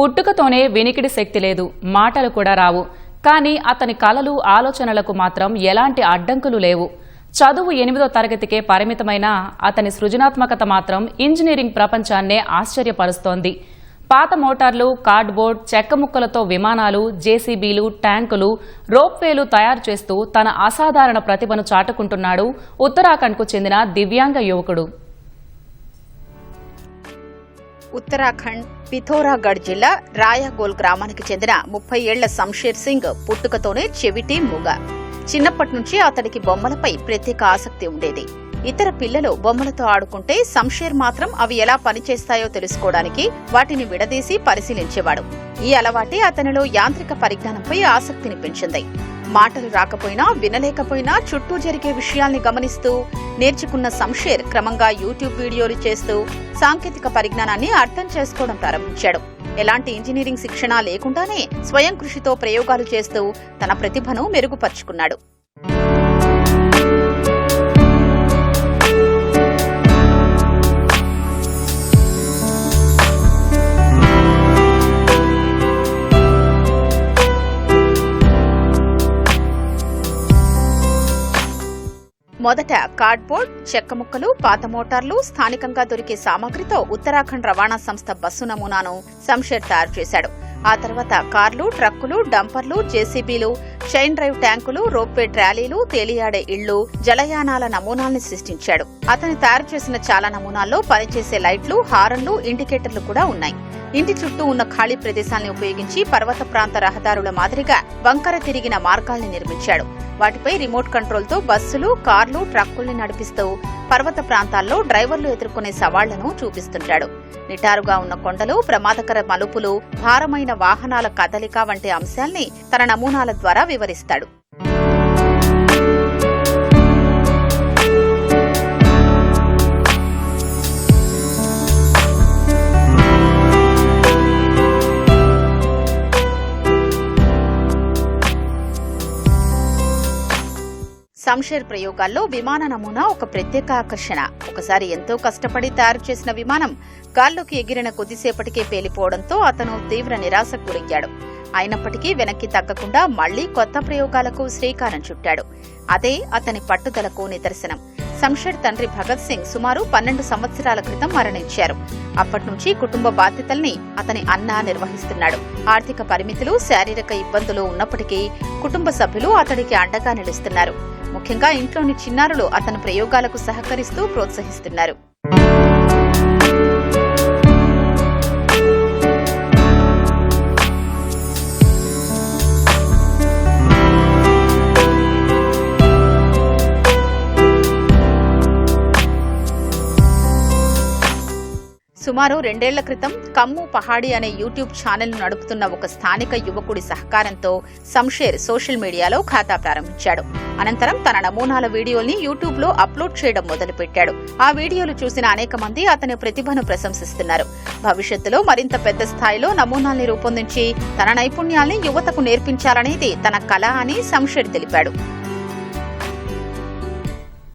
పుట్టుకతోనే వినికిడి శక్తి లేదు, మాటలు కూడా రావు. కానీ అతని కలలు, ఆలోచనలకు మాత్రం ఎలాంటి అడ్డంకులు లేవు. చదువు 8వ తరగతికే పరిమితమైన అతని సృజనాత్మకత మాత్రం ఇంజనీరింగ్ ప్రపంచాన్నే ఆశ్చర్యపరుస్తోంది. పాత మోటార్లు, కార్డ్బోర్డ్, చెక్క ముక్కలతో విమానాలు, జేసీబీలు, ట్యాంకులు, రోప్వేలు తయారు చేస్తూ తన అసాధారణ ప్రతిభను చాటుకుంటున్నాడు ఉత్తరాఖండ్కు చెందిన దివ్యాంగ యువకుడు. ఉత్తరాఖండ్ పిథోరాగఢ్ జిల్లా రాయాగోల్ గ్రామానికి చెందిన 30 ఏళ్ల శంషేర్ సింగ్ పుట్టుకతోనే చెవిటి, మూగ. చిన్నప్పటి నుంచి అతడికి బొమ్మలపై ప్రత్యేక ఆసక్తి ఉండేది. ఇతర పిల్లలు బొమ్మలతో ఆడుకుంటే శంషేర్ మాత్రం అవి ఎలా పనిచేస్తాయో తెలుసుకోవడానికి వాటిని విడదీసి పరిశీలించేవాడు. ఈ అలవాటే అతనిలో యాంత్రిక పరిజ్ఞానంపై ఆసక్తిని పెంచింది. మాటలు రాకపోయినా, వినలేకపోయినా చుట్టూ జరిగే విషయాల్ని గమనిస్తూ నేర్చుకున్న శంషేర్ క్రమంగా యూట్యూబ్ వీడియోలు చేస్తూ సాంకేతిక పరిజ్ఞానాన్ని అర్థం చేసుకోవడం ప్రారంభించాడు. ఎలాంటి ఇంజనీరింగ్ శిక్షణ లేకుండానే స్వయం కృషితో ప్రయోగాలు చేస్తూ తన ప్రతిభను మెరుగుపరుచుకున్నాడు. మొదట కార్డ్బోర్డ్, చెక్క ముక్కలు, పాత మోటార్లు, స్థానికంగా దొరికే సామగ్రితో ఉత్తరాఖండ్ రవాణా సంస్థ బస్సు నమూనాను శంషేర్ తయారు చేశాడు. ఆ తర్వాత కార్లు, ట్రక్కులు, డంపర్లు, జేసీబీలు, చైన్ డ్రైవ్ ట్యాంకులు, రోప్వే ట్రాలీలు, తేలియాడే ఇళ్లు, జలయానాల నమూనాల్ని సృష్టించాడు. అతను తయారు చేసిన చాలా నమూనాల్లో పనిచేసే లైట్లు, హారన్లు, ఇండికేటర్లు కూడా ఉన్నాయి. ఇంటి చుట్టూ ఉన్న ఖాళీ ప్రదేశాల్ని ఉపయోగించి పర్వత ప్రాంత రహదారుల మాదిరిగా వంకర తిరిగిన మార్గాల్ని నిర్మించాడు. వాటిపై రిమోట్ కంట్రోల్తో బస్సులు, కార్లు, ట్రక్కుల్ని నడిపిస్తూ పర్వత ప్రాంతాల్లో డ్రైవర్లు ఎదుర్కొనే సవాళ్లను చూపిస్తుంటాడు. నిటారుగా ఉన్న కొండలు, ప్రమాదకర మలుపులు, భారమైన వాహనాల కదలిక వంటి అంశాల్ని తన నమూనాల ద్వారా వివరిస్తాడు. శంషేర్ ప్రయోగాల్లో విమాన నమూనా ఒక ప్రత్యేక ఆకర్షణ. ఒకసారి ఎంతో కష్టపడి తయారు చేసిన విమానం గాల్లోకి ఎగిరిన కొద్దిసేపటికే పేలిపోవడంతో అతను తీవ్ర నిరాశకు గురయ్యాడు. అయినప్పటికీ వెనక్కి తగ్గకుండా మళ్లీ కొత్త ప్రయోగాలకు శ్రీకారం చుట్టాడు. అదే అతని పట్టుదలకు నిదర్శనం. శంషేర్ తండ్రి భగత్ సింగ్ సుమారు 12 సంవత్సరాల క్రితం మరణించారు. అప్పట్నుంచి కుటుంబ బాధ్యతల్ని అతని అన్న నిర్వహిస్తున్నాడు. ఆర్థిక పరిమితులు, శారీరక ఇబ్బందులు ఉన్నప్పటికీ కుటుంబ సభ్యులు అతడికి అండగా నిలుస్తున్నారు. ముఖ్యంగా ఇంట్లోని చిన్నారులు అతని ప్రయోగాలకు సహకరిస్తూ ప్రోత్సహిస్తున్నారు. సుమారు 2 ఏళ్ల క్రితం కమ్ము పహాడి అనే యూట్యూబ్ ఛానల్ నడుపుతున్న ఒక స్థానిక యువకుడి సహకారంతో శంషేర్ సోషల్ మీడియాలో ఖాతా ప్రారంభించాడు. అనంతరం తన నమూనాల వీడియోల్ని యూట్యూబ్ లో అప్లోడ్ చేయడం మొదలుపెట్టాడు. ఆ వీడియోలు చూసిన అనేక మంది అతని ప్రతిభను ప్రశంసిస్తున్నారు. భవిష్యత్తులో మరింత పెద్ద స్థాయిలో నమూనాల్ని రూపొందించి తన నైపుణ్యాల్ని యువతకు నేర్పించాలనేది తన కళ అని శంషేర్ తెలిపాడు.